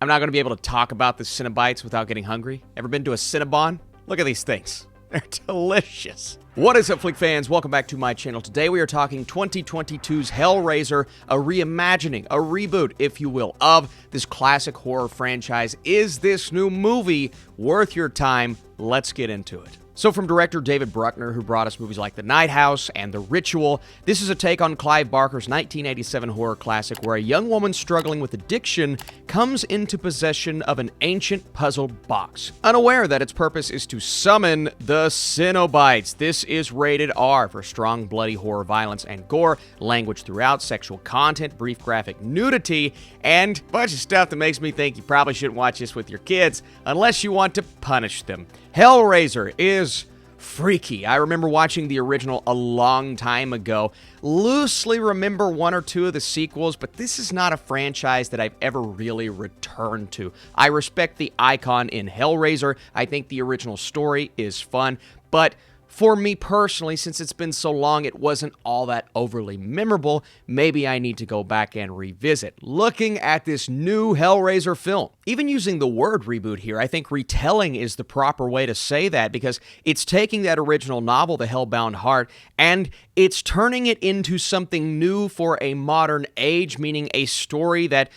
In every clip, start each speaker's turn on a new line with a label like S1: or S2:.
S1: I'm not going to be able to talk about the Cenobites without getting hungry. Ever been to a Cinnabon? Look at these things. They're delicious. What is up, Flick fans? Welcome back to my channel. Today we are talking 2022's Hellraiser, a reimagining, a reboot, if you will, of this classic horror franchise. Is this new movie worth your time? Let's get into it. So from director David Bruckner, who brought us movies like The Night House and The Ritual, this is a take on Clive Barker's 1987 horror classic where a young woman struggling with addiction comes into possession of an ancient puzzle box, unaware that its purpose is to summon the Cenobites. This is rated R for strong, bloody horror, violence, and gore, language throughout, sexual content, brief graphic nudity, and a bunch of stuff that makes me think you probably shouldn't watch this with your kids unless you want to punish them. Hellraiser is freaky. I remember watching the original a long time ago. Loosely remember one or two of the sequels, but this is not a franchise that I've ever really returned to. I respect the icon in Hellraiser. I think the original story is fun, but for me personally, since it's been so long, it wasn't all that overly memorable. Maybe I need to go back and revisit. Looking at this new Hellraiser film, even using the word reboot here, I think retelling is the proper way to say that because it's taking that original novel, The Hellbound Heart, and it's turning it into something new for a modern age, meaning a story that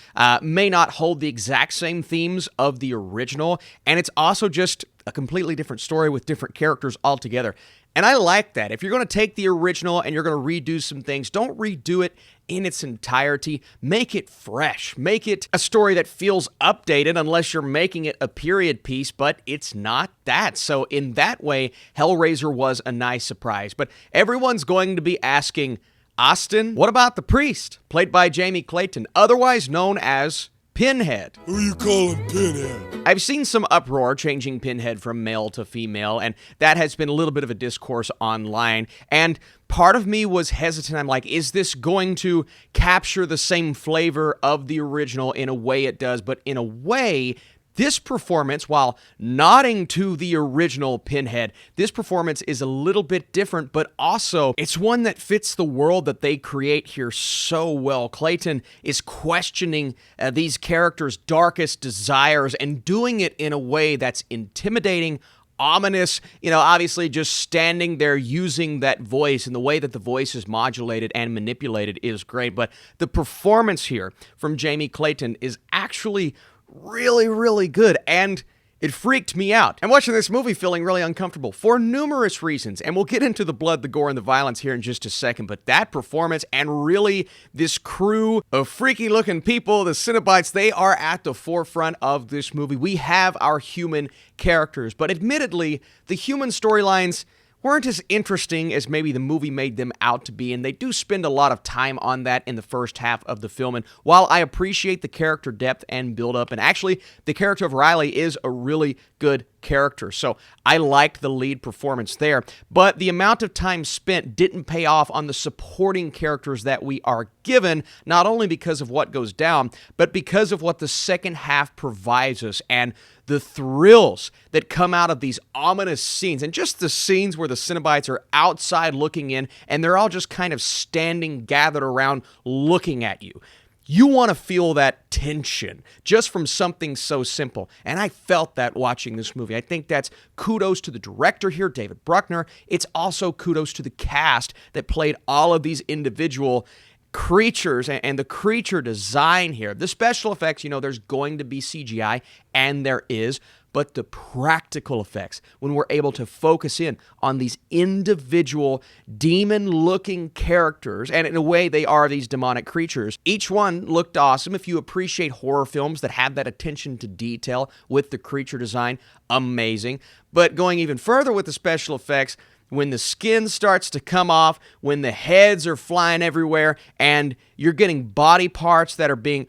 S1: may not hold the exact same themes of the original, and it's also just a completely different story with different characters altogether. And I like that. If you're going to take the original and you're going to redo some things, don't redo it in its entirety. Make it fresh. Make it a story that feels updated unless you're making it a period piece, but it's not that. So in that way, Hellraiser was a nice surprise. But everyone's going to be asking, Austin, what about the priest, played by Jamie Clayton, otherwise known as Pinhead?
S2: Who you calling Pinhead?
S1: I've seen some uproar changing Pinhead from male to female, and that has been a little bit of a discourse online, and part of me was hesitant. I'm like, is this going to capture the same flavor of the original? In a way it does, but in a way, this performance, while nodding to the original Pinhead, this performance is a little bit different, but also it's one that fits the world that they create here so well. Clayton is questioning these characters' darkest desires and doing it in a way that's intimidating, ominous, obviously just standing there using that voice and the way that the voice is modulated and manipulated is great. But the performance here from Jamie Clayton is actually really, really good, and it freaked me out. I'm watching this movie feeling really uncomfortable for numerous reasons, and we'll get into the blood, the gore, and the violence here in just a second, but that performance and really this crew of freaky-looking people, the Cenobites, they are at the forefront of this movie. We have our human characters, but admittedly, the human storylines weren't as interesting as maybe the movie made them out to be, and they do spend a lot of time on that in the first half of the film. And while I appreciate the character depth and build-up, and actually the character of Riley is a really good character, so I liked the lead performance there, but the amount of time spent didn't pay off on the supporting characters that we are given, not only because of what goes down, but because of what the second half provides us, and the thrills that come out of these ominous scenes, and just the scenes where the Cenobites are outside looking in, and they're all just kind of standing, gathered around, looking at you. You want to feel that tension just from something so simple, and I felt that watching this movie. I think that's kudos to the director here, David Bruckner. It's also kudos to the cast that played all of these individual creatures and the creature design here. The special effects, there's going to be CGI, and there is, but the practical effects, when we're able to focus in on these individual demon-looking characters, and in a way they are these demonic creatures, each one looked awesome. If you appreciate horror films that have that attention to detail with the creature design, amazing. But going even further with the special effects, when the skin starts to come off, when the heads are flying everywhere, and you're getting body parts that are being...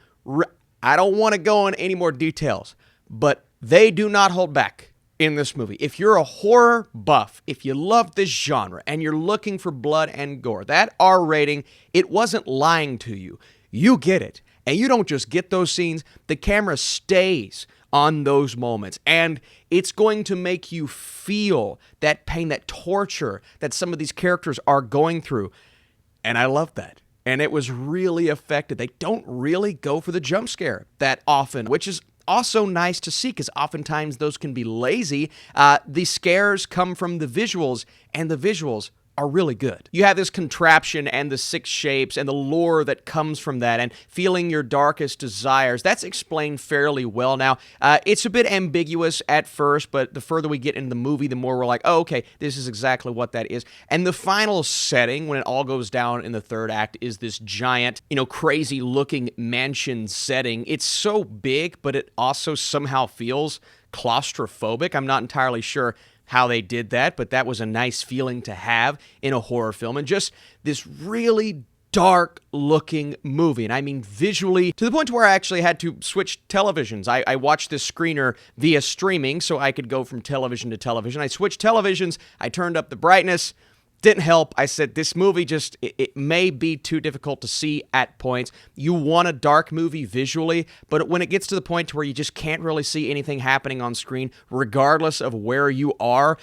S1: I don't want to go into any more details, but they do not hold back in this movie. If you're a horror buff, if you love this genre, and you're looking for blood and gore, that R rating, it wasn't lying to you. You get it. And you don't just get those scenes, the camera stays on those moments, and it's going to make you feel that pain, that torture that some of these characters are going through, and I love that. And it was really effective. They don't really go for the jump scare that often, which is also nice to see because oftentimes those can be lazy. The scares come from the visuals, and the visuals are really good. You have this contraption and the 6 shapes and the lore that comes from that and feeling your darkest desires. That's explained fairly well now. It's a bit ambiguous at first, but the further we get into the movie, the more we're like, oh, okay, this is exactly what that is. And the final setting, when it all goes down in the third act, is this giant, crazy looking mansion setting. It's so big, but it also somehow feels claustrophobic. I'm not entirely sure how they did that, but that was a nice feeling to have in a horror film. And just this really dark looking movie, and I mean visually, to the point where I actually had to switch televisions. I watched this screener via streaming so I could go from television to television. I switched televisions, I turned up the brightness. Didn't help. I said, this movie just, it may be too difficult to see at points. You want a dark movie visually, but when it gets to the point to where you just can't really see anything happening on screen, regardless of where you are,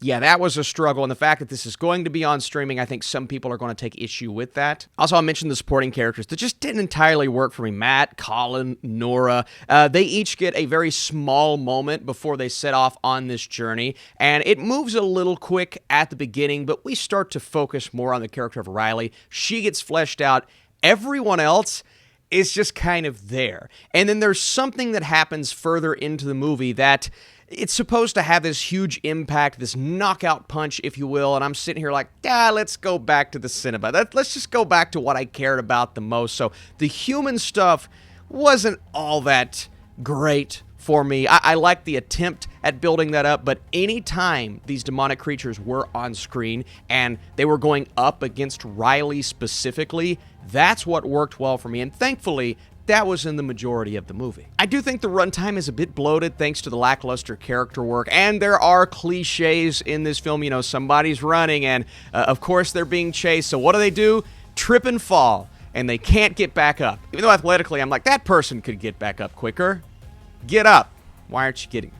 S1: yeah, that was a struggle, and the fact that this is going to be on streaming, I think some people are going to take issue with that. Also, I mentioned the supporting characters that just didn't entirely work for me. Matt, Colin, Nora, they each get a very small moment before they set off on this journey, and it moves a little quick at the beginning, but we start to focus more on the character of Riley. She gets fleshed out. Everyone else is just kind of there. And then there's something that happens further into the movie that it's supposed to have this huge impact, this knockout punch, if you will, and I'm sitting here like, let's go back to the Cenobite. Let's just go back to what I cared about the most. So the human stuff wasn't all that great for me. I liked the attempt at building that up, but anytime these demonic creatures were on screen and they were going up against Riley specifically, that's what worked well for me, and thankfully, that was in the majority of the movie. I do think the runtime is a bit bloated thanks to the lackluster character work, and there are cliches in this film. Somebody's running, and of course they're being chased, so what do? Trip and fall, and they can't get back up. Even though athletically, I'm like, that person could get back up quicker. Get up. Why aren't you getting?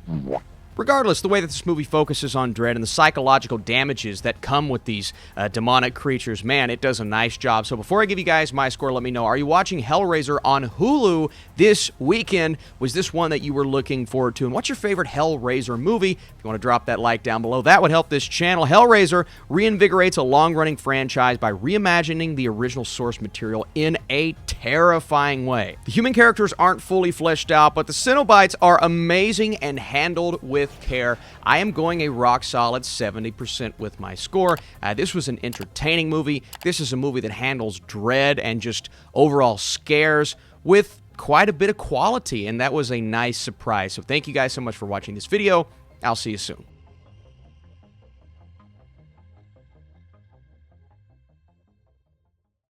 S1: Regardless, the way that this movie focuses on dread and the psychological damages that come with these demonic creatures, man, it does a nice job. So before I give you guys my score, let me know, are you watching Hellraiser on Hulu this weekend? Was this one that you were looking forward to? And what's your favorite Hellraiser movie? If you want to drop that like down below, that would help this channel. Hellraiser reinvigorates a long-running franchise by reimagining the original source material in a terrifying way. The human characters aren't fully fleshed out, but the Cenobites are amazing and handled with care. I am going a rock-solid 70% with my score. This was an entertaining movie. This is a movie that handles dread and just overall scares with quite a bit of quality, and that was a nice surprise. So thank you guys so much for watching this video. I'll see you soon.